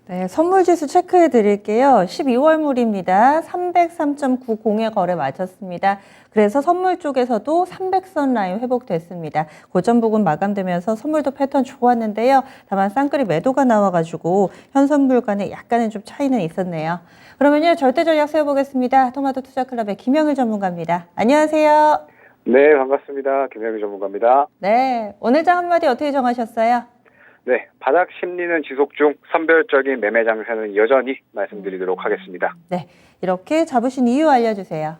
네, 선물지수 체크해 드릴게요. 12월물입니다. 303.90에 거래 마쳤습니다. 그래서 선물 쪽에서도 300선 라인 회복됐습니다. 고점 부근 마감되면서 선물도 패턴 좋았는데요. 다만 쌍끌이 매도가 나와가지고 현 선물 간에 약간의 좀 차이는 있었네요. 그러면요, 절대 전략 세워보겠습니다. 토마토 투자클럽의 김영일 전문가입니다. 안녕하세요. 네, 반갑습니다. 김영희 전문가입니다. 네, 오늘 장 한마디 어떻게 정하셨어요? 네, 바닥 심리는 지속 중, 선별적인 매매 장세는 여전히 말씀드리도록 하겠습니다. 네, 이렇게 잡으신 이유 알려주세요.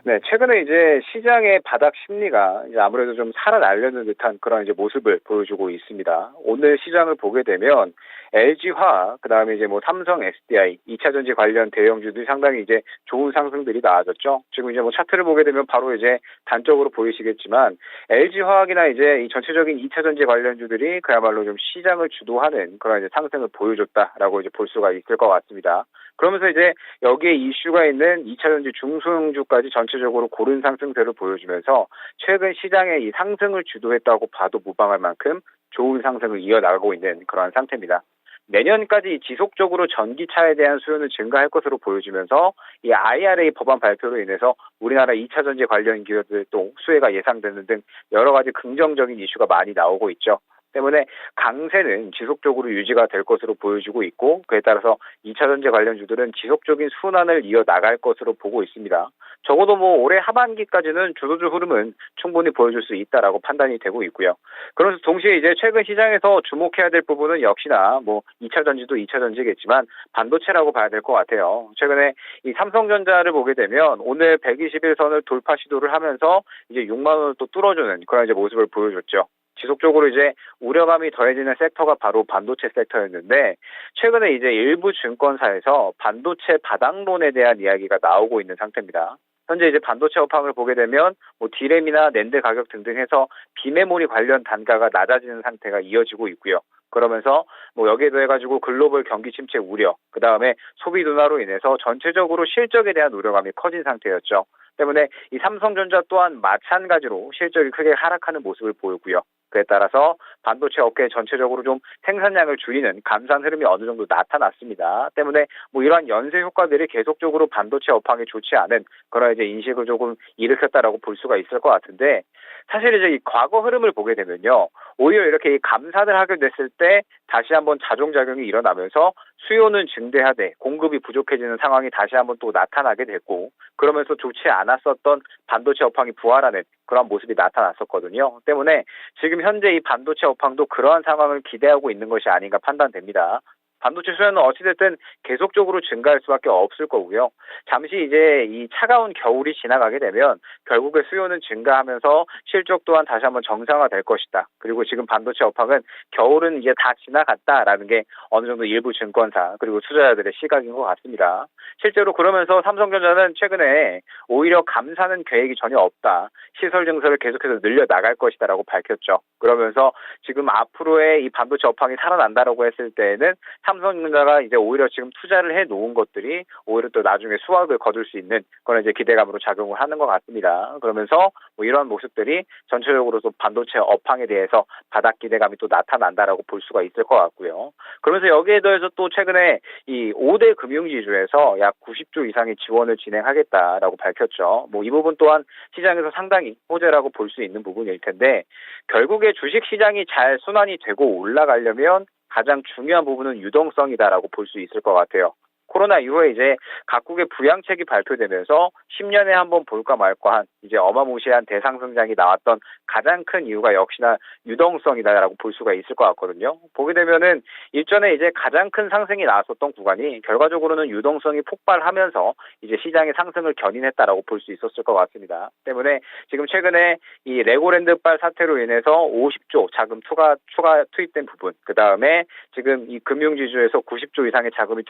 네, 최근에 이제 시장의 바닥 심리가 이제 아무래도 좀 살아나려는 듯한 그런 이제 모습을 보여주고 있습니다. 오늘 시장을 보게 되면 LG화학, 그다음에 이제 뭐 삼성 SDI, 2차 전지 관련 대형주들이 상당히 이제 좋은 상승들이 나와졌죠. 지금 이제 뭐 차트를 보게 되면 바로 이제 단적으로 보이시겠지만 LG화학이나 이제 이 전체적인 2차 전지 관련주들이 그야말로 좀 시장을 주도하는 그런 이제 상승을 보여줬다라고 이제 볼 수가 있을 것 같습니다. 그러면서 이제 여기에 이슈가 있는 2차 전지 중소형주까지 전체적으로 고른 상승세를 보여주면서 최근 시장의 이 상승을 주도했다고 봐도 무방할 만큼 좋은 상승을 이어나가고 있는 그러한 상태입니다. 내년까지 지속적으로 전기차에 대한 수요는 증가할 것으로 보여지면서 이 IRA 법안 발표로 인해서 우리나라 2차 전지 관련 기업들 또 수혜가 예상되는 등 여러 가지 긍정적인 이슈가 많이 나오고 있죠. 때문에 강세는 지속적으로 유지가 될 것으로 보여지고 있고, 그에 따라서 2차 전지 관련주들은 지속적인 순환을 이어나갈 것으로 보고 있습니다. 적어도 뭐 올해 하반기까지는 주도주 흐름은 충분히 보여줄 수 있다라고 판단이 되고 있고요. 그러면서 동시에 이제 최근 시장에서 주목해야 될 부분은 역시나 뭐 2차 전지도 2차 전지겠지만 반도체라고 봐야 될 것 같아요. 최근에 이 삼성전자를 보게 되면 오늘 121선을 돌파 시도를 하면서 이제 6만 원을 또 뚫어주는 그런 이제 모습을 보여줬죠. 지속적으로 이제 우려감이 더해지는 섹터가 바로 반도체 섹터였는데, 최근에 이제 일부 증권사에서 반도체 바닥론에 대한 이야기가 나오고 있는 상태입니다. 현재 이제 반도체 업황을 보게 되면 뭐 디램이나 낸드 가격 등등 해서 비메모리 관련 단가가 낮아지는 상태가 이어지고 있고요. 그러면서 뭐 여기에 더해가지고 글로벌 경기 침체 우려, 그 다음에 소비 둔화로 인해서 전체적으로 실적에 대한 우려감이 커진 상태였죠. 때문에 이 삼성전자 또한 마찬가지로 실적이 크게 하락하는 모습을 보이고요. 그에 따라서 반도체 업계 전체적으로 좀 생산량을 줄이는 감산 흐름이 어느 정도 나타났습니다. 때문에 뭐 이러한 연쇄 효과들이 계속적으로 반도체 업황에 좋지 않은 그런 이제 인식을 조금 일으켰다라고 볼 수가 있을 것 같은데, 사실 이제 이 과거 흐름을 보게 되면요, 오히려 이렇게 감산을 하게 됐을 때 다시 한번 자동작용이 일어나면서 수요는 증대하되 공급이 부족해지는 상황이 다시 한번 또 나타나게 됐고, 그러면서 좋지 않았었던 반도체 업황이 부활하는 그런 모습이 나타났었거든요. 때문에 지금 현재 이 반도체 업황도 그러한 상황을 기대하고 있는 것이 아닌가 판단됩니다. 반도체 수요는 어찌됐든 계속적으로 증가할 수밖에 없을 거고요. 잠시 이제 이 차가운 겨울이 지나가게 되면 결국에 수요는 증가하면서 실적 또한 다시 한번 정상화될 것이다. 그리고 지금 반도체 업황은 겨울은 이제 다 지나갔다라는 게 어느 정도 일부 증권사 그리고 투자자들의 시각인 것 같습니다. 실제로 그러면서 삼성전자는 최근에 오히려 감사는 계획이 전혀 없다. 시설 증설을 계속해서 늘려나갈 것이다라고 밝혔죠. 그러면서 지금 앞으로의 이 반도체 업황이 살아난다라고 했을 때에는 삼성전자가 이제 오히려 지금 투자를 해 놓은 것들이 오히려 또 나중에 수확을 거둘 수 있는 그런 이제 기대감으로 작용을 하는 것 같습니다. 그러면서 뭐 이러한 모습들이 전체적으로 또 반도체 업황에 대해서 바닥 기대감이 또 나타난다라고 볼 수가 있을 것 같고요. 그러면서 여기에 더해서 또 최근에 이 5대 금융지주에서 약 90조 이상의 지원을 진행하겠다라고 밝혔죠. 뭐 이 부분 또한 시장에서 상당히 호재라고 볼 수 있는 부분일 텐데, 결국에 주식 시장이 잘 순환이 되고 올라가려면 가장 중요한 부분은 유동성이다라고 볼 수 있을 것 같아요. 코로나 이후에 이제 각국의 부양책이 발표되면서 10년에 한번 볼까 말까한 이제 어마무시한 대상승장이 나왔던 가장 큰 이유가 역시나 유동성이다라고 볼 수가 있을 것 같거든요. 보게 되면은 일전에 이제 가장 큰 상승이 나왔었던 구간이 결과적으로는 유동성이 폭발하면서 이제 시장의 상승을 견인했다라고 볼 수 있었을 것 같습니다. 때문에 지금 최근에 이 레고랜드발 사태로 인해서 50조 자금 추가 투입된 부분, 그 다음에 지금 이 금융지주에서 90조 이상의 자금이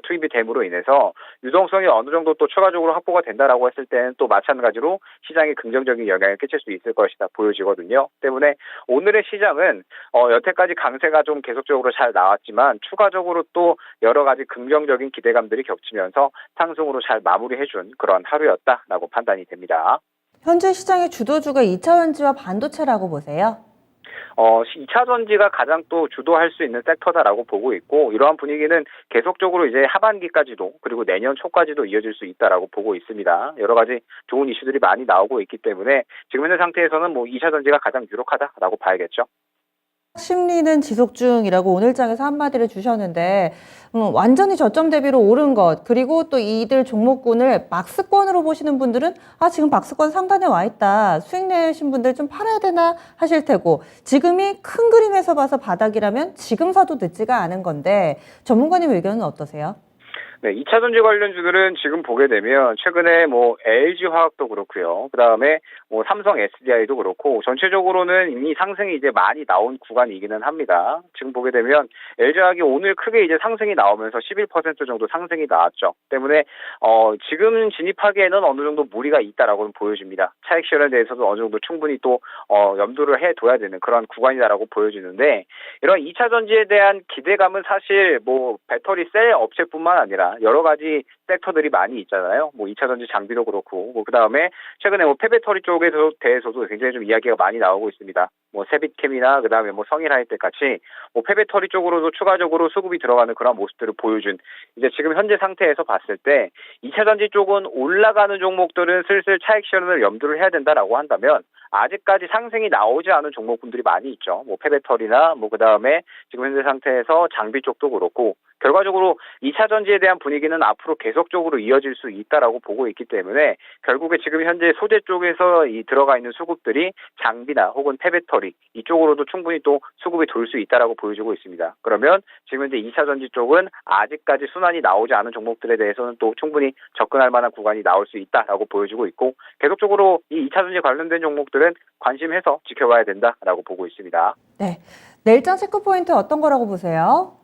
투입이 됨으로 인해서 유동성이 어느 정도 또 추가적으로 확보가 된다라고 했을 때는 또 마찬가지로 시장에 긍정적인 영향을 끼칠 수 있을 것이다 보여지거든요. 때문에 오늘의 시장은 여태까지 강세가 좀 계속적으로 잘 나왔지만 추가적으로 또 여러 가지 긍정적인 기대감들이 겹치면서 상승으로 잘 마무리해준 그런 하루였다라고 판단이 됩니다. 현재 시장의 주도주가 2차 전지와 반도체라고 보세요? 2차 전지가 가장 또 주도할 수 있는 섹터다라고 보고 있고, 이러한 분위기는 계속적으로 이제 하반기까지도, 그리고 내년 초까지도 이어질 수 있다라고 보고 있습니다. 여러 가지 좋은 이슈들이 많이 나오고 있기 때문에 지금 현재 상태에서는 뭐 2차 전지가 가장 유력하다라고 봐야겠죠. 심리는 지속 중이라고 오늘장에서 한마디를 주셨는데, 완전히 저점 대비로 오른 것, 그리고 또 이들 종목군을 박스권으로 보시는 분들은, 지금 박스권 상단에 와 있다. 수익 내신 분들 좀 팔아야 되나 하실 테고, 지금이 큰 그림에서 봐서 바닥이라면 지금 사도 늦지가 않은 건데, 전문가님 의견은 어떠세요? 네, 2차 전지 관련주들은 지금 보게 되면 최근에 뭐 LG화학도 그렇고요. 그다음에 뭐 삼성 SDI도 그렇고 전체적으로는 이미 상승이 이제 많이 나온 구간이기는 합니다. 지금 보게 되면 LG화학이 오늘 크게 이제 상승이 나오면서 11% 정도 상승이 나왔죠. 때문에 지금 진입하기에는 어느 정도 무리가 있다라고는 보여집니다. 차익 실현에 대해서도 어느 정도 충분히 또 염두를 해둬야 되는 그런 구간이다라고 보여지는데, 이런 2차 전지에 대한 기대감은 사실 뭐 배터리 셀 업체뿐만 아니라 여러 가지 섹터들이 많이 있잖아요. 뭐 2차 전지 장비도 그렇고, 뭐 그다음에 최근에 뭐 폐배터리 쪽에 대해서도 굉장히 좀 이야기가 많이 나오고 있습니다. 뭐 세빛캠이나 그다음에 뭐 성일하이텍 같이 뭐 폐배터리 쪽으로도 추가적으로 수급이 들어가는 그런 모습들을 보여준, 이제 지금 현재 상태에서 봤을 때 2차 전지 쪽은 올라가는 종목들은 슬슬 차익 실현을 염두를 해야 된다라고 한다면, 아직까지 상승이 나오지 않은 종목군들이 많이 있죠. 뭐 폐배터리나 뭐 그다음에 지금 현재 상태에서 장비 쪽도 그렇고, 결과적으로 2차 전지에 대한 분위기는 앞으로 계속적으로 이어질 수 있다라고 보고 있기 때문에, 결국에 지금 현재 소재 쪽에서 들어가 있는 수급들이 장비나 혹은 폐배터리 이쪽으로도 충분히 또 수급이 돌 수 있다라고 보여주고 있습니다. 그러면 지금 현재 2차 전지 쪽은 아직까지 순환이 나오지 않은 종목들에 대해서는 또 충분히 접근할 만한 구간이 나올 수 있다라고 보여주고 있고, 계속적으로 이 2차 전지 관련된 종목들은 관심해서 지켜봐야 된다라고 보고 있습니다. 네. 내일장 체크포인트 어떤 거라고 보세요?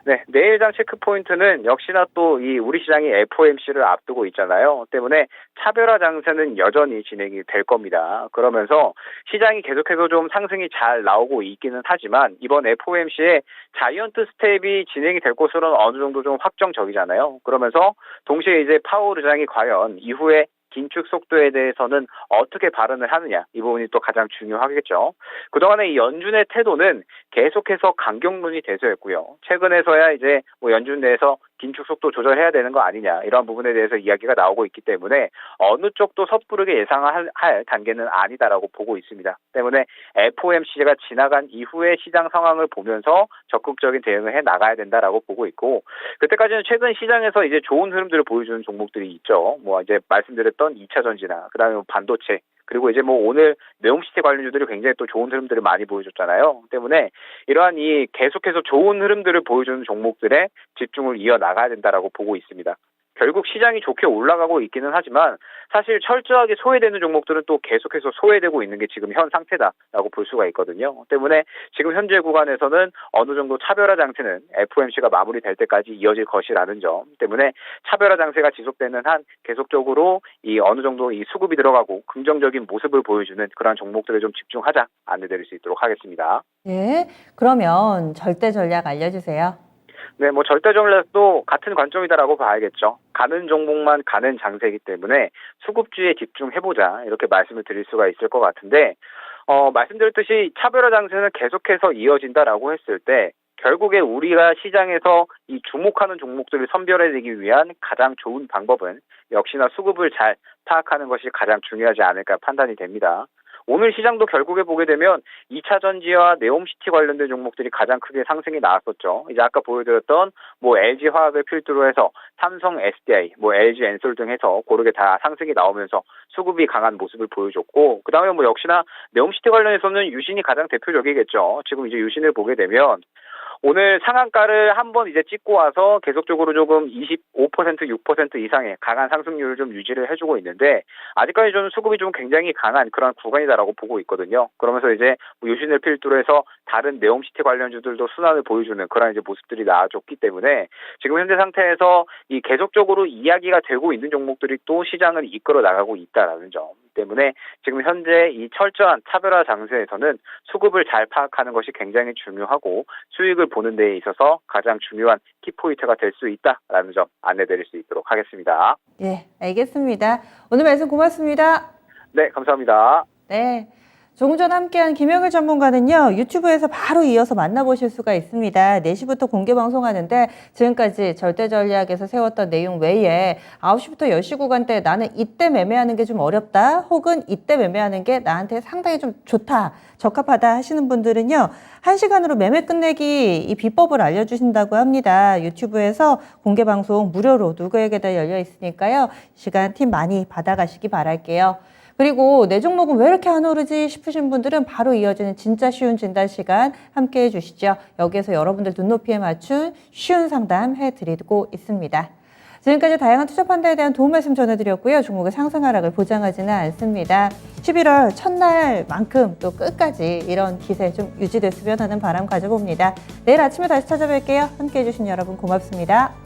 네, 내일장 체크 포인트는 역시나 또 이 우리 시장이 FOMC를 앞두고 있잖아요. 때문에 차별화 장세는 여전히 진행이 될 겁니다. 그러면서 시장이 계속해서 좀 상승이 잘 나오고 있기는 하지만, 이번 FOMC에 자이언트 스텝이 진행이 될 것으로는 어느 정도 좀 확정적이잖아요. 그러면서 동시에 이제 파월 의장이 과연 이후에 긴축 속도에 대해서는 어떻게 발언을 하느냐, 이 부분이 또 가장 중요하겠죠. 그동안의 이 연준의 태도는 계속해서 강경론이 대세였고요. 최근에서야 이제 뭐 연준 내에서 긴축 속도 조절해야 되는 거 아니냐, 이런 부분에 대해서 이야기가 나오고 있기 때문에 어느 쪽도 섣부르게 예상할 단계는 아니다라고 보고 있습니다. 때문에 FOMC가 지나간 이후의 시장 상황을 보면서 적극적인 대응을 해 나가야 된다라고 보고 있고, 그때까지는 최근 시장에서 이제 좋은 흐름들을 보여주는 종목들이 있죠. 뭐 이제 말씀드렸던 2차 전지나 그다음에 반도체, 그리고 이제 뭐 오늘 네옴시티 관련주들이 굉장히 또 좋은 흐름들을 많이 보여줬잖아요. 때문에 이러한 이 계속해서 좋은 흐름들을 보여주는 종목들에 집중을 이어나가야 된다라고 보고 있습니다. 결국 시장이 좋게 올라가고 있기는 하지만 사실 철저하게 소외되는 종목들은 또 계속해서 소외되고 있는 게 지금 현 상태다라고 볼 수가 있거든요. 때문에 지금 현재 구간에서는 어느 정도 차별화 장세는 FOMC가 마무리될 때까지 이어질 것이라는 점 때문에, 차별화 장세가 지속되는 한 계속적으로 이 어느 정도 이 수급이 들어가고 긍정적인 모습을 보여주는 그런 종목들에 좀 집중하자 안내드릴 수 있도록 하겠습니다. 예. 그러면 절대 전략 알려주세요. 네, 뭐 절대 전략도 같은 관점이다라고 봐야겠죠. 가는 종목만 가는 장세이기 때문에 수급주에 집중해보자, 이렇게 말씀을 드릴 수가 있을 것 같은데, 말씀드렸듯이 차별화 장세는 계속해서 이어진다라고 했을 때, 결국에 우리가 시장에서 이 주목하는 종목들을 선별해내기 위한 가장 좋은 방법은 역시나 수급을 잘 파악하는 것이 가장 중요하지 않을까 판단이 됩니다. 오늘 시장도 결국에 보게 되면 2차 전지와 네옴시티 관련된 종목들이 가장 크게 상승이 나왔었죠. 이제 아까 보여드렸던 뭐 LG 화학을 필두로 해서 삼성 SDI, 뭐 LG 엔솔 등 해서 고르게 다 상승이 나오면서 수급이 강한 모습을 보여줬고, 그 다음에 뭐 역시나 네옴시티 관련해서는 유신이 가장 대표적이겠죠. 지금 이제 유신을 보게 되면 오늘 상한가를 한번 이제 찍고 와서 계속적으로 조금 25%, 6% 이상의 강한 상승률을 좀 유지를 해주고 있는데, 아직까지 좀 수급이 좀 굉장히 강한 그런 구간이다라고 보고 있거든요. 그러면서 이제 유신을 필두로 해서 다른 네옴시티 관련주들도 순환을 보여주는 그런 이제 모습들이 나와줬기 때문에, 지금 현재 상태에서 이 계속적으로 이야기가 되고 있는 종목들이 또 시장을 이끌어 나가고 있다라는 점 때문에, 지금 현재 이 철저한 차별화 장세에서는 수급을 잘 파악하는 것이 굉장히 중요하고, 수익을 보는 데에 있어서 가장 중요한 키포인트가 될 수 있다라는 점 안내드릴 수 있도록 하겠습니다. 예, 알겠습니다. 오늘 말씀 고맙습니다. 네, 감사합니다. 네. 조금 전 함께한 김영일 전문가는요, 유튜브에서 바로 이어서 만나보실 수가 있습니다. 4시부터 공개 방송하는데 지금까지 절대 전략에서 세웠던 내용 외에 9시부터 10시 구간대 나는 이때 매매하는 게 좀 어렵다, 혹은 이때 매매하는 게 나한테 상당히 좀 좋다, 적합하다 하시는 분들은요, 1시간으로 매매 끝내기 이 비법을 알려주신다고 합니다. 유튜브에서 공개 방송 무료로 누구에게나 열려 있으니까요. 시간 팁 많이 받아가시기 바랄게요. 그리고 내 종목은 왜 이렇게 안 오르지 싶으신 분들은 바로 이어지는 진짜 쉬운 진단 시간 함께 해주시죠. 여기에서 여러분들 눈높이에 맞춘 쉬운 상담 해드리고 있습니다. 지금까지 다양한 투자 판단에 대한 도움 말씀 전해드렸고요. 종목의 상승 하락을 보장하지는 않습니다. 11월 첫날만큼 또 끝까지 이런 기세 좀 유지됐으면 하는 바람 가져봅니다. 내일 아침에 다시 찾아뵐게요. 함께 해주신 여러분 고맙습니다.